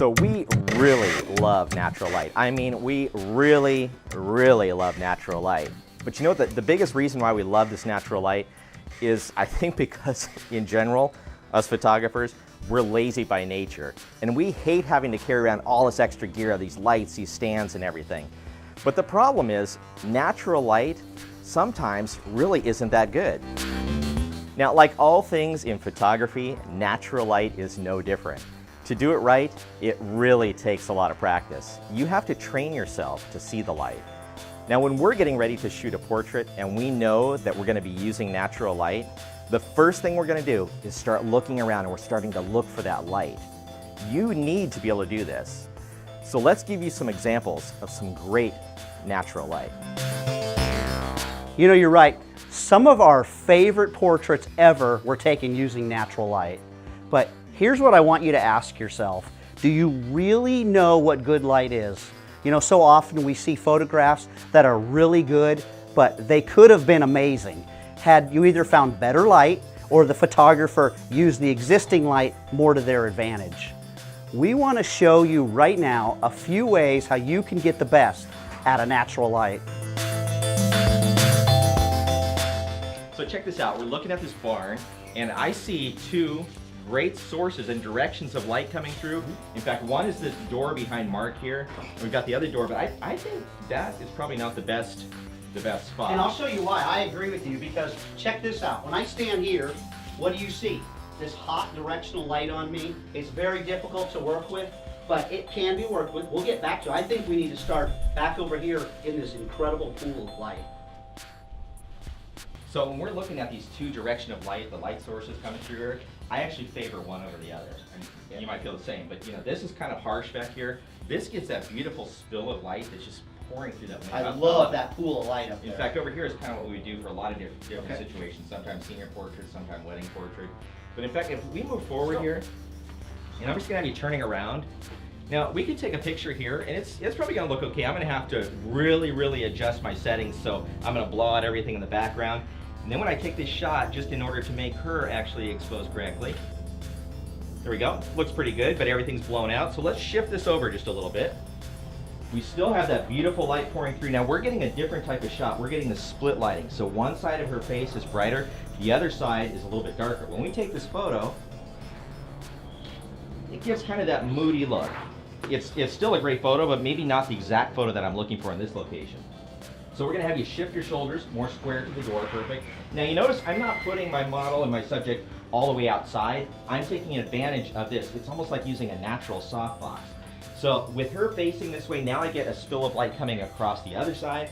So we really love natural light. I mean, we really love natural light. But you know what, the biggest reason why we love this natural light is, I think, because in general, us photographers, we're lazy by nature. And we hate having to carry around all this extra gear, these lights, these stands and everything. But the problem is, natural light sometimes really isn't that good. Now, like all things in photography, natural light is no different. To do it right, it really takes a lot of practice. You have to train yourself to see the light. Now, when we're getting ready to shoot a portrait and we know that we're going to be using natural light, the first thing we're going to do is start looking around, and we're starting to look for that light. You need to be able to do this. So let's give you some examples of some great natural light. You know, you're right. Some of our favorite portraits ever were taken using natural light. But here's what I want you to ask yourself. Do you really know what good light is? You know, so often we see photographs that are really good, but they could have been amazing had you either found better light or the photographer used the existing light more to their advantage. We want to show you right now a few ways how you can get the best out of natural light. So check this out, we're looking at this barn and I see two great sources and directions of light coming through. In fact, one is this door behind Mark here. We've got the other door, but I think that is probably not the best spot. And I'll show you why. I agree with you, because check this out. When I stand here, what do you see? This hot directional light on me. It's very difficult to work with, but it can be worked with. We'll get back to it. I think we need to start back over here in this incredible pool of light. So when we're looking at these two directions of light, the light sources coming through here, I actually favor one over the other. And you might feel the same, but you know, this is kind of harsh back here. This gets that beautiful spill of light that's just pouring through that window. I love that pool of light up there. In fact, over here is kind of what we do for a lot of different situations. Sometimes senior portraits, sometimes wedding portrait. But in fact, if we move forward here, and I'm just gonna have you turning around. Now, we can take a picture here, and it's probably gonna look okay. I'm gonna have to really adjust my settings, so I'm gonna blow out everything in the background. And then when I take this shot, just in order to make her actually expose correctly, there we go. Looks pretty good, but everything's blown out. So let's shift this over just a little bit. We still have that beautiful light pouring through. Now we're getting a different type of shot. We're getting the split lighting. So one side of her face is brighter, the other side is a little bit darker. When we take this photo, it gives kind of that moody look. It's still a great photo, but maybe not the exact photo that I'm looking for in this location. So we're gonna have you shift your shoulders more square to the door, perfect. Now you notice I'm not putting my model and my subject all the way outside. I'm taking advantage of this. It's almost like using a natural softbox. So with her facing this way, now I get a spill of light coming across the other side.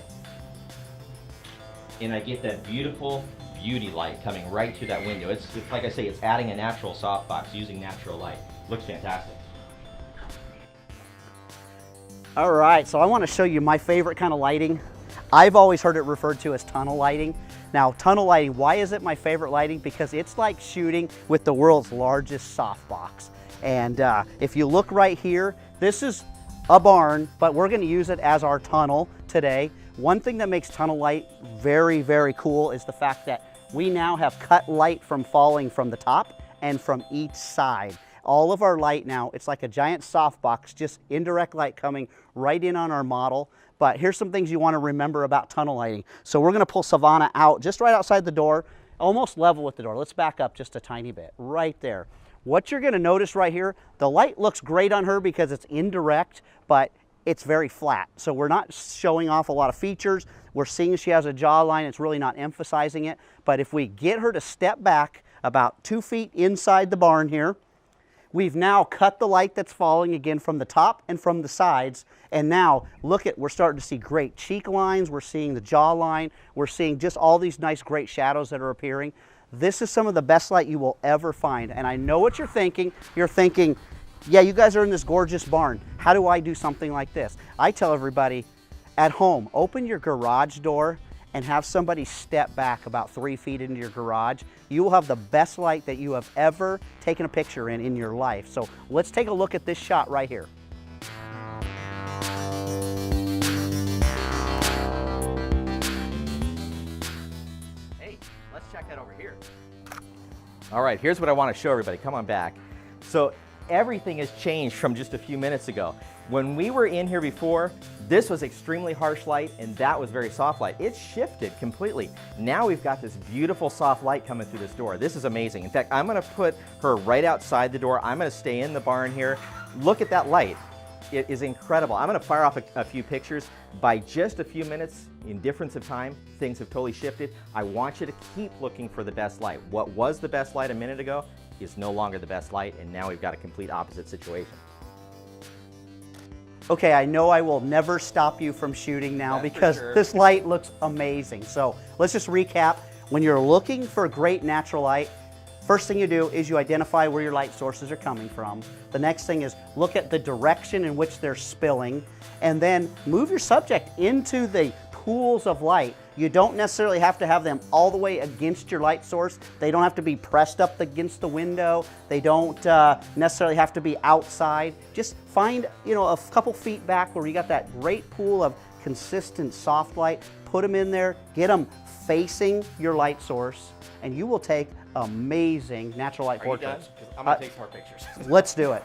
And I get that beautiful beauty light coming right through that window. It's like I say, it's adding a natural softbox using natural light. Looks fantastic. All right, so I want to show you my favorite kind of lighting. I've always heard it referred to as tunnel lighting. Now, tunnel lighting, why is it my favorite lighting? Because it's like shooting with the world's largest softbox. And if you look right here, this is a barn, but we're going to use it as our tunnel today. One thing that makes tunnel light very cool is the fact that we now have cut light from falling from the top and from each side. All of our light now, it's like a giant softbox, just indirect light coming right in on our model. But here's some things you want to remember about tunnel lighting. So we're going to pull Savannah out just right outside the door, almost level with the door. Let's back up just a tiny bit, right there. What you're going to notice right here, the light looks great on her because it's indirect, but it's very flat. So we're not showing off a lot of features. We're seeing she has a jawline. It's really not emphasizing it. But if we get her to step back about 2 feet inside the barn here, we've now cut the light that's falling again from the top and from the sides. And now look at, we're starting to see great cheek lines. We're seeing the jawline. We're seeing just all these nice great shadows that are appearing. This is some of the best light you will ever find. And I know what you're thinking. You're thinking, yeah, you guys are in this gorgeous barn. How do I do something like this? I tell everybody at home, open your garage door and have somebody step back about 3 feet into your garage. You will have the best light that you have ever taken a picture in your life. So let's take a look at this shot right here. Hey, let's check that over here. All right, here's what I want to show everybody. Come on back. So everything has changed from just a few minutes ago. When we were in here before, this was extremely harsh light and that was very soft light. It's shifted completely. Now we've got this beautiful soft light coming through this door. This is amazing. In fact, I'm gonna put her right outside the door. I'm gonna stay in the barn here. Look at that light. It is incredible. I'm gonna fire off a few pictures. By just a few minutes in difference of time, things have totally shifted. I want you to keep looking for the best light. What was the best light a minute ago is no longer the best light, and now we've got a complete opposite situation. Okay, I know I will never stop you from shooting now That's for because sure. this light looks amazing. So let's just recap. When you're looking for great natural light, first thing you do is you identify where your light sources are coming from. The next thing is look at the direction in which they're spilling, and then move your subject into the pools of light. You don't necessarily have to have them all the way against your light source. They don't have to be pressed up against the window. They don't necessarily have to be outside. Just find, a couple feet back where you got that great pool of consistent soft light. Put them in there, get them facing your light source, and you will take amazing natural light portraits. I'm gonna take some more pictures. Let's do it.